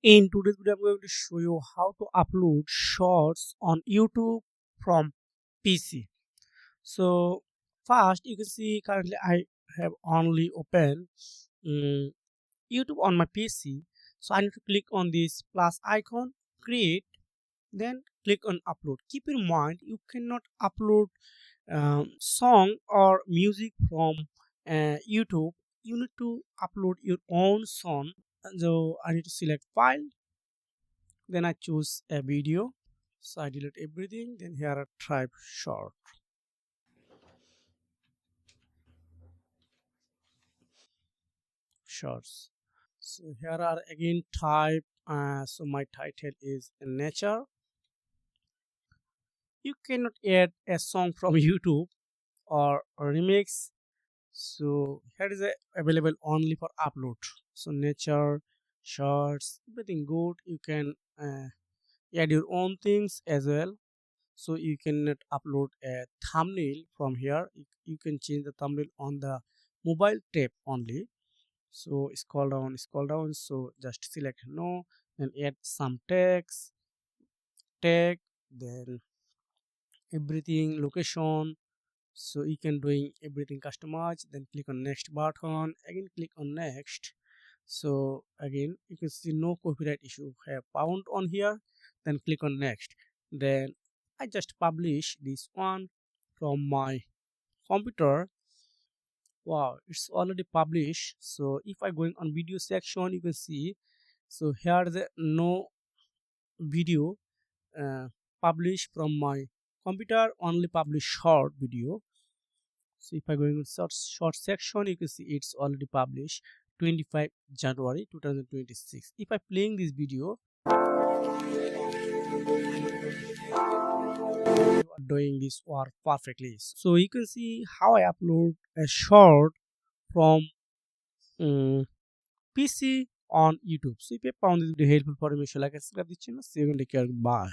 In today's video, I'm going to show you how to upload shorts on YouTube from PC. So first, you can see currently I have only opened um, YouTube on my PC. So I need to click on this plus icon, create, then click on upload. Keep in mind you cannot upload song or music from YouTube. You need to upload your own song. So I need to select file, then I choose a video, so I delete everything, then here are type shorts. So here are again type, so my title is nature. You cannot add a song from YouTube or remix, so here is available only for upload. So nature, shorts, everything good. You can add your own things as well. So you cannot upload a thumbnail from here. You can change the thumbnail on the mobile tab only. So scroll down, so just select no, then add some text tag, then everything location. So you can doing everything customize, then click on next button, again click on next. So again you can see no copyright issue have found on here, then click on next. Then I just publish this one from my computer. Wow, it's already published. So if I going on video section, you can see, so here the no video uh, published from my computer, only publish short video. So if I go in short section, you can see it's already published 25 January 2026. If I playing this video, you are doing this work perfectly. So you can see how I upload a short from PC on YouTube. So if you found this video helpful for you, make sure like and subscribe the channel. See you again. Take care. Bye.